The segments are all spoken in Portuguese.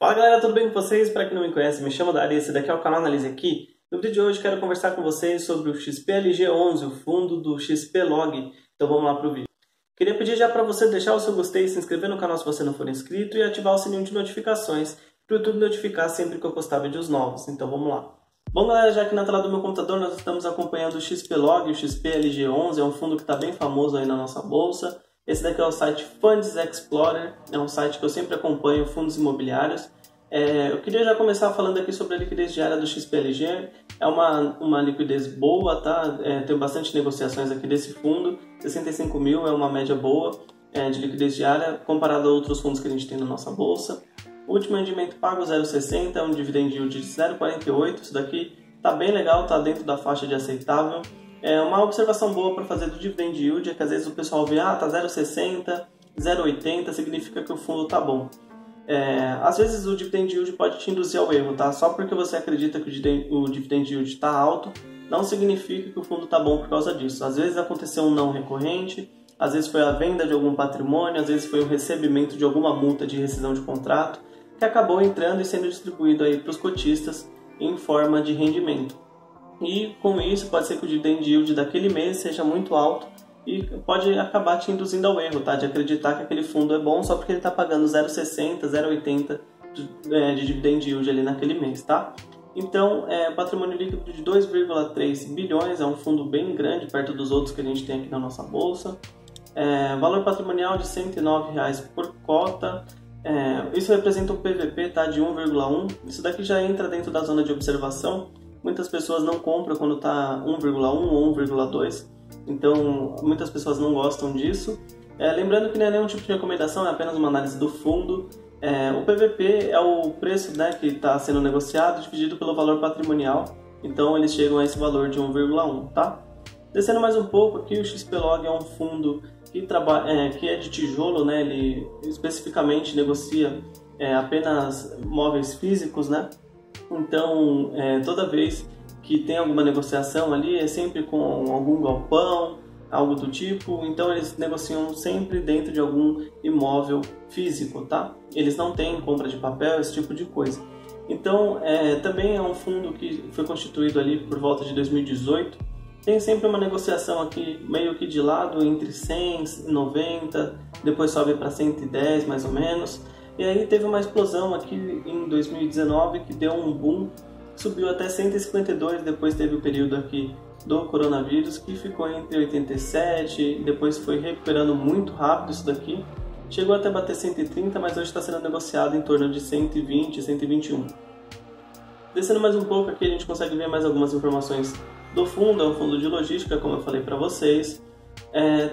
Fala galera, tudo bem com vocês? Para quem não me conhece, me chamo Dari, esse daqui é o canal Analise Aqui. No vídeo de hoje quero conversar com vocês sobre o XPLG11, o fundo do XPlog. Então vamos lá para o vídeo. Queria pedir já para você deixar o seu gostei, se inscrever no canal se você não for inscrito e ativar o sininho de notificações para o YouTube notificar sempre que eu postar vídeos novos. Então vamos lá. Bom galera, já aqui na tela do meu computador nós estamos acompanhando o XPlog, o XPLG11, é um fundo que está bem famoso aí na nossa bolsa. Esse daqui é o site Funds Explorer, é um site que eu sempre acompanho fundos imobiliários. Eu queria já começar falando aqui sobre a liquidez diária do XPLG. É uma liquidez boa, tá? Tem bastante negociações aqui desse fundo. 65 mil é uma média boa de liquidez diária comparado a outros fundos que a gente tem na nossa bolsa. O último rendimento pago 0,60, é um dividend yield de 0,48. Isso daqui tá bem legal, tá dentro da faixa de aceitável. Uma observação boa para fazer do dividend yield é que às vezes o pessoal vê, tá 0,60, 0,80, significa que o fundo tá bom. Às vezes o dividend yield pode te induzir ao erro, tá? Só porque você acredita que o dividend yield está alto, não significa que o fundo tá bom por causa disso. Às vezes aconteceu um não recorrente, às vezes foi a venda de algum patrimônio, às vezes foi o recebimento de alguma multa de rescisão de contrato, que acabou entrando e sendo distribuído aí para os cotistas em forma de rendimento. E com isso pode ser que o dividend yield daquele mês seja muito alto e pode acabar te induzindo ao erro, tá? De acreditar que aquele fundo é bom só porque ele está pagando 0,60, 0,80 de dividend yield ali naquele mês, tá? Então, patrimônio líquido de 2,3 bilhões, é um fundo bem grande, perto dos outros que a gente tem aqui na nossa bolsa. Valor patrimonial de R$ 109 por cota. Isso representa um PVP, tá? De 1,1. Isso daqui já entra dentro da zona de observação. Muitas pessoas não compram quando está 1,1 ou 1,2, então muitas pessoas não gostam disso. Lembrando que não é nenhum tipo de recomendação, é apenas uma análise do fundo. O PVP é o preço, né, que está sendo negociado dividido pelo valor patrimonial, então eles chegam a esse valor de 1,1, tá? Descendo mais um pouco aqui, o XPlog é um fundo que é de tijolo, né, ele especificamente negocia apenas móveis físicos, né? Então, toda vez que tem alguma negociação ali, é sempre com algum galpão, algo do tipo. Então, eles negociam sempre dentro de algum imóvel físico, tá? Eles não têm compra de papel, esse tipo de coisa. Então, também é um fundo que foi constituído ali por volta de 2018. Tem sempre uma negociação aqui meio que de lado entre 100 e 90, depois sobe para 110 mais ou menos. E aí teve uma explosão aqui em 2019 que deu um boom, subiu até 152, depois teve o período aqui do coronavírus que ficou entre 87, depois foi recuperando muito rápido isso daqui, chegou até bater 130, mas hoje está sendo negociado em torno de 120, 121. Descendo mais um pouco aqui a gente consegue ver mais algumas informações do fundo, é um fundo de logística, como eu falei para vocês.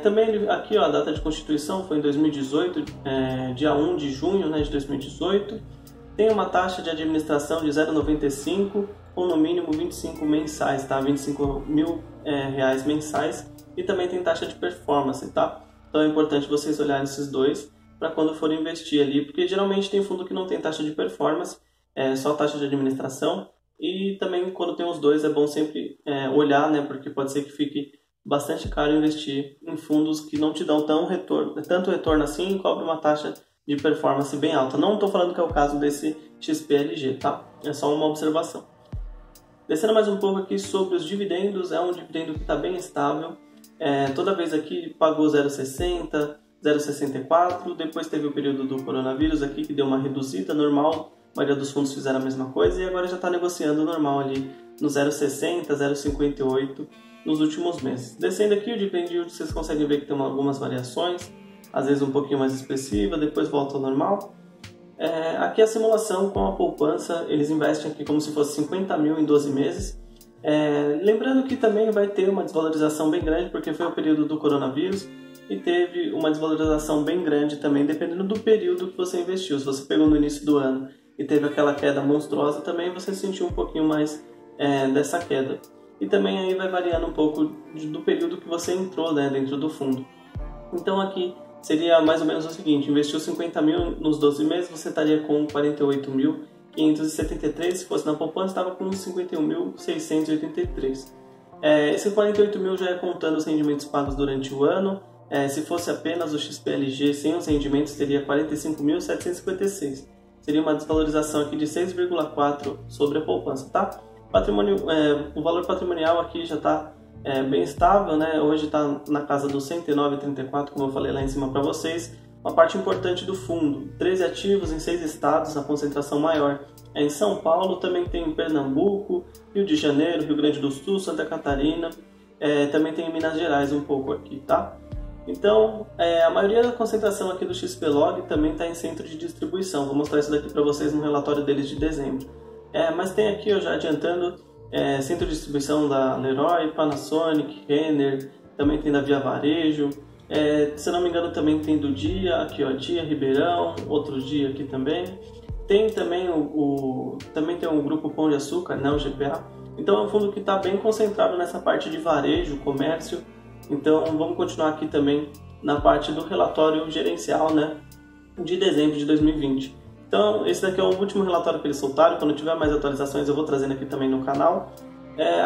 Também aqui, ó, a data de constituição foi em 2018, dia 1 de junho, né, de 2018. Tem uma taxa de administração de 0,95 com no mínimo 25 mensais, tá? 25 mil reais mensais. E também tem taxa de performance, tá? Então é importante vocês olharem esses dois para quando forem investir ali, porque geralmente tem fundo que não tem taxa de performance, só taxa de administração. E também quando tem os dois é bom sempre olhar, né, porque pode ser que fique bastante caro investir em fundos que não te dão tanto retorno assim e cobre uma taxa de performance bem alta. Não estou falando que é o caso desse XPLG, tá? É só uma observação. Descendo mais um pouco aqui sobre os dividendos, é um dividendo que está bem estável. Toda vez aqui pagou 0,60, 0,64, depois teve o período do coronavírus aqui que deu uma reduzida normal. A maioria dos fundos fizeram a mesma coisa e agora já está negociando normal ali no 0,60, 0,58 nos últimos meses. Descendo aqui o dividend yield, vocês conseguem ver que tem algumas variações, às vezes um pouquinho mais expressiva, depois volta ao normal. Aqui a simulação com a poupança, eles investem aqui como se fosse 50 mil em 12 meses. Lembrando que também vai ter uma desvalorização bem grande, porque foi o período do coronavírus, e teve uma desvalorização bem grande também, dependendo do período que você investiu. Se você pegou no início do ano e teve aquela queda monstruosa, também você sentiu um pouquinho mais dessa queda. E também aí vai variando um pouco do período que você entrou, né, dentro do fundo. Então aqui seria mais ou menos o seguinte: investiu 50 mil nos 12 meses, você estaria com 48.573, se fosse na poupança estava com 51.683. Esse 48 mil já é contando os rendimentos pagos durante o ano. Se fosse apenas o XPLG sem os rendimentos, teria 45.756. seria uma desvalorização aqui de 6,4 sobre a poupança, tá? O valor patrimonial aqui já está bem estável, né? Hoje está na casa dos 109,34, como eu falei lá em cima para vocês. Uma parte importante do fundo, 13 ativos em 6 estados, a concentração maior é em São Paulo, também tem em Pernambuco, Rio de Janeiro, Rio Grande do Sul, Santa Catarina, também tem em Minas Gerais um pouco aqui, tá? Então, a maioria da concentração aqui do XPlog também está em centro de distribuição. Vou mostrar isso daqui para vocês no relatório deles de dezembro. Mas tem aqui, já adiantando, centro de distribuição da Leroy, Panasonic, Renner, também tem da Via Varejo. Se não me engano também tem do Dia, aqui ó, Dia, Ribeirão, outro Dia aqui também. Tem também também tem o Grupo Pão de Açúcar, né, o GPA. Então é um fundo que está bem concentrado nessa parte de varejo, comércio. Então vamos continuar aqui também na parte do relatório gerencial, né, de dezembro de 2020. Então esse daqui é o último relatório que eles soltaram. Quando tiver mais atualizações eu vou trazendo aqui também no canal.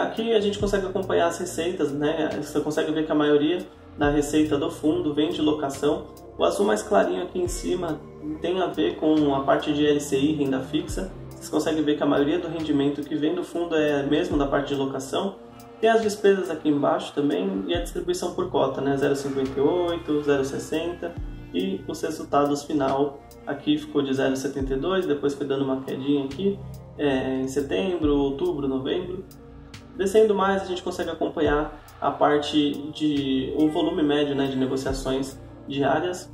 Aqui a gente consegue acompanhar as receitas, né? Você consegue ver que a maioria da receita do fundo vem de locação. O azul mais clarinho aqui em cima tem a ver com a parte de LCI, renda fixa. Vocês conseguem ver que a maioria do rendimento que vem do fundo é mesmo da parte de locação. Tem as despesas aqui embaixo também e a distribuição por cota, né? 0,58, 0,60 e os resultados final aqui ficou de 0,72, depois foi dando uma quedinha aqui em setembro, outubro, novembro. Descendo mais, a gente consegue acompanhar a parte de o volume médio, né, de negociações diárias.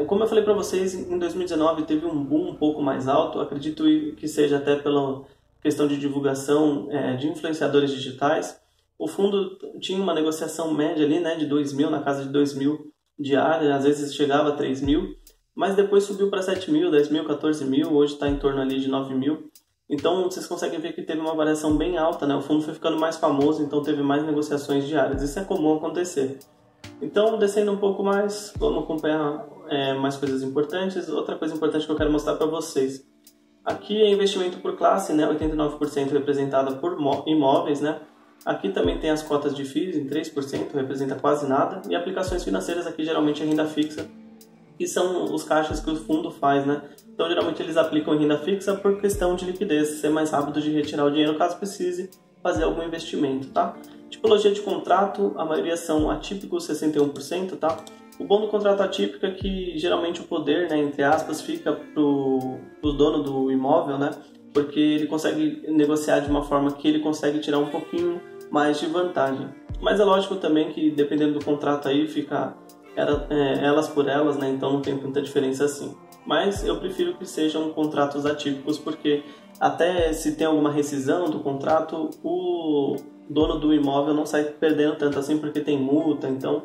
Como eu falei para vocês, em 2019 teve um boom um pouco mais alto. Acredito que seja até pela questão de divulgação de influenciadores digitais. O fundo tinha uma negociação média ali, né, de 2.000, na casa de 2.000 diárias, às vezes chegava a 3.000, mas depois subiu para 7.000, 10.000, 14.000, hoje está em torno ali de 9.000. Então vocês conseguem ver que teve uma variação bem alta, né? O fundo foi ficando mais famoso, então teve mais negociações diárias. Isso é comum acontecer. Então, descendo um pouco mais, vamos acompanhar mais coisas importantes. Outra coisa importante que eu quero mostrar para vocês. Aqui é investimento por classe, né? 89% representada por imóveis, né? Aqui também tem as cotas de FIIs em 3%, representa quase nada. E aplicações financeiras aqui geralmente é renda fixa, que são os caixas que o fundo faz, né? Então, geralmente eles aplicam em renda fixa por questão de liquidez, ser mais rápido de retirar o dinheiro caso precise fazer algum investimento, tá? Tipologia de contrato, a maioria são atípicos, 61%, tá? O bom do contrato atípico é que geralmente o poder, né, entre aspas, fica pro dono do imóvel, né? Porque ele consegue negociar de uma forma que ele consegue tirar um pouquinho mais de vantagem. Mas é lógico também que dependendo do contrato aí fica elas por elas, né? Então não tem tanta diferença assim. Mas eu prefiro que sejam contratos atípicos, porque até se tem alguma rescisão do contrato, o dono do imóvel não sai perdendo tanto assim, porque tem multa, então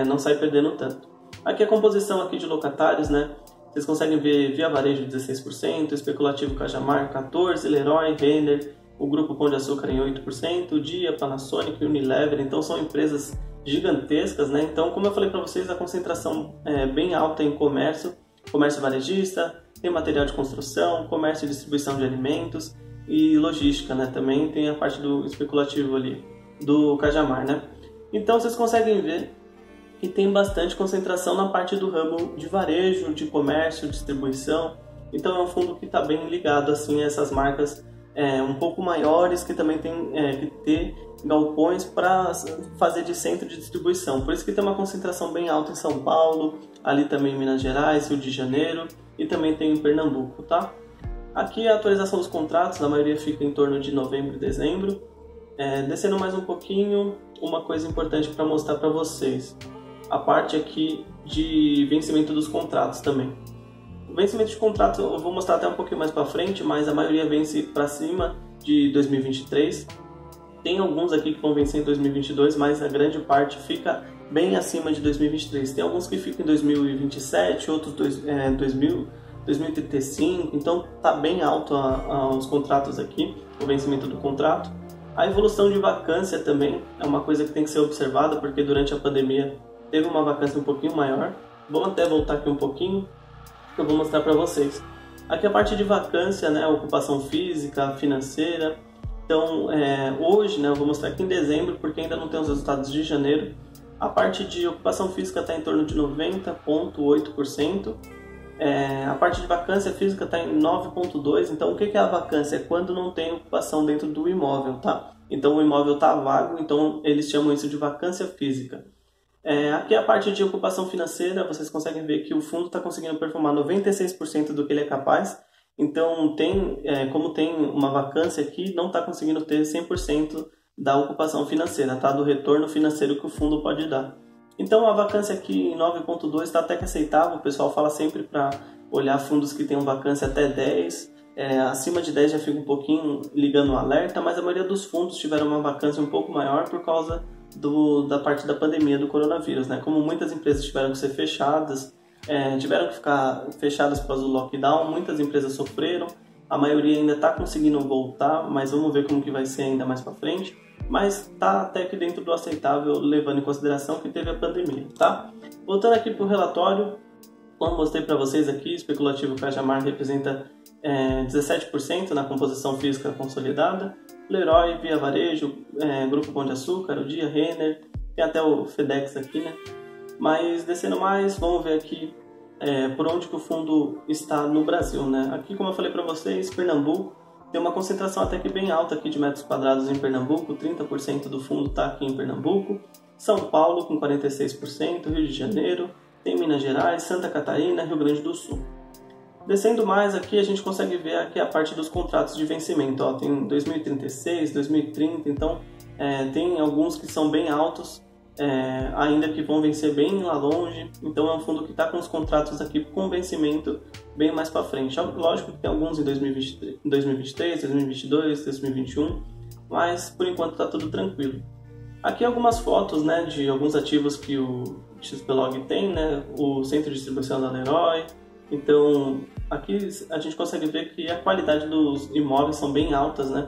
não sai perdendo tanto. Aqui a composição aqui de locatários, né? Vocês conseguem ver Via Varejo 16%, Especulativo Cajamar 14%, Leroy, Renner, o Grupo Pão de Açúcar em 8%, Dia, Panasonic, Unilever, então são empresas gigantescas, né? Então, como eu falei para vocês, a concentração é bem alta em comércio varejista, tem material de construção, comércio e distribuição de alimentos e logística, né? Também tem a parte do especulativo ali, do Cajamar, né? Então, vocês conseguem ver que tem bastante concentração na parte do ramo de varejo, de comércio, distribuição. Então, é um fundo que está bem ligado assim, a essas marcas um pouco maiores, que também tem que ter galpões para fazer de centro de distribuição. Por isso que tem uma concentração bem alta em São Paulo, ali também em Minas Gerais, Rio de Janeiro e também tem em Pernambuco, tá? Aqui a atualização dos contratos, a maioria fica em torno de novembro e dezembro. Descendo mais um pouquinho, uma coisa importante para mostrar para vocês. A parte aqui de vencimento dos contratos também. O vencimento de contrato eu vou mostrar até um pouquinho mais para frente, mas a maioria vence para cima de 2023. Tem alguns aqui que vão vencer em 2022, mas a grande parte fica bem acima de 2023. Tem alguns que ficam em 2027, outros 2035, então tá bem alto os contratos aqui, o vencimento do contrato. A evolução de vacância também é uma coisa que tem que ser observada, porque durante a pandemia teve uma vacância um pouquinho maior. Vamos até voltar aqui um pouquinho, que eu vou mostrar para vocês. Aqui a parte de vacância, né, ocupação física, financeira. Então, hoje, né, eu vou mostrar aqui em dezembro, porque ainda não tem os resultados de janeiro. A parte de ocupação física está em torno de 90,8%. A parte de vacância física está em 9,2. Então o que é a vacância? É quando não tem ocupação dentro do imóvel, tá? Então o imóvel está vago, então eles chamam isso de vacância física. Aqui a parte de ocupação financeira, vocês conseguem ver que o fundo está conseguindo performar 96% do que ele é capaz. Então, como tem uma vacância aqui, não está conseguindo ter 100% da ocupação financeira, tá? Do retorno financeiro que o fundo pode dar. Então, a vacância aqui em 9,2 está até que aceitável. O pessoal fala sempre para olhar fundos que tenham vacância até 10. Acima de 10 já fica um pouquinho ligando o alerta, mas a maioria dos fundos tiveram uma vacância um pouco maior por causa da parte da pandemia do coronavírus, né? Como muitas empresas tiveram que ser fechadas, tiveram que ficar fechadas por causa do lockdown, muitas empresas sofreram, a maioria ainda está conseguindo voltar, mas vamos ver como que vai ser ainda mais para frente, mas está até que dentro do aceitável, levando em consideração que teve a pandemia, tá? Voltando aqui para o relatório, como mostrei para vocês aqui, especulativo Cajamar representa 17% na composição física consolidada, Leroy, Via Varejo, Grupo Pão de Açúcar, o Dia, Renner, tem até o FedEx aqui, né? Mas descendo mais, vamos ver aqui por onde que o fundo está no Brasil, né? Aqui, como eu falei para vocês, Pernambuco tem uma concentração até que bem alta aqui de metros quadrados em Pernambuco, 30% do fundo está aqui em Pernambuco, São Paulo com 46%, Rio de Janeiro, tem Minas Gerais, Santa Catarina, Rio Grande do Sul. Descendo mais aqui, a gente consegue ver aqui a parte dos contratos de vencimento. Ó, tem 2036, 2030, então tem alguns que são bem altos, ainda que vão vencer bem lá longe. Então é um fundo que está com os contratos aqui com vencimento bem mais para frente. Lógico que tem alguns em 2023, 2022, 2021, mas por enquanto está tudo tranquilo. Aqui algumas fotos, né, de alguns ativos que o XPlog tem, né, o centro de distribuição da Leroy. Então, aqui a gente consegue ver que a qualidade dos imóveis são bem altas, né?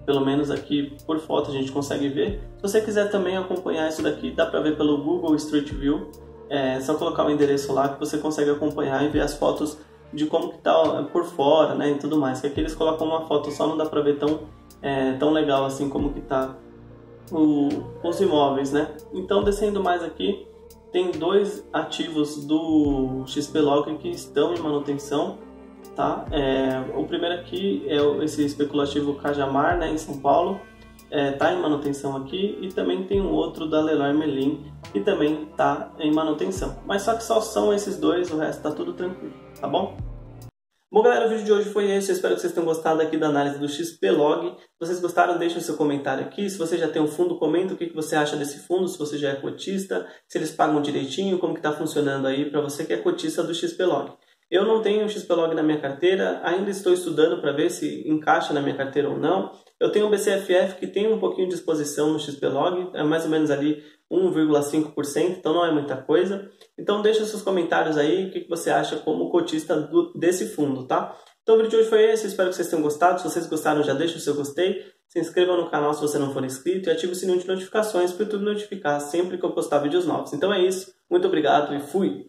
Pelo menos aqui por foto a gente consegue ver. Se você quiser também acompanhar isso daqui, dá para ver pelo Google Street View. É só colocar o endereço lá que você consegue acompanhar e ver as fotos de como que tá por fora, né? E tudo mais. Que aqui eles colocam uma foto só, não dá para ver tão legal assim como que tá os imóveis, né? Então, descendo mais aqui, tem dois ativos do XPlog que estão em manutenção, tá? O primeiro aqui é esse especulativo Cajamar, né, em São Paulo, tá em manutenção aqui, e também tem um outro da Leroy Merlin que também tá em manutenção. Mas só que só são esses dois, o resto tá tudo tranquilo, tá bom? Bom, galera, o vídeo de hoje foi esse. Eu espero que vocês tenham gostado aqui da análise do XPlog. Se vocês gostaram, deixem o seu comentário aqui. Se você já tem um fundo, comenta o que você acha desse fundo, se você já é cotista, se eles pagam direitinho, como que está funcionando aí para você que é cotista do XPlog. Eu não tenho o XPlog na minha carteira, ainda estou estudando para ver se encaixa na minha carteira ou não. Eu tenho o BCFF que tem um pouquinho de exposição no XPlog, é mais ou menos ali 1,5%, então não é muita coisa. Então deixa seus comentários aí, o que você acha como cotista desse fundo, tá? Então o vídeo de hoje foi esse, espero que vocês tenham gostado. Se vocês gostaram, já deixa o seu gostei, se inscreva no canal se você não for inscrito e ative o sininho de notificações para o YouTube notificar sempre que eu postar vídeos novos. Então é isso, muito obrigado e fui!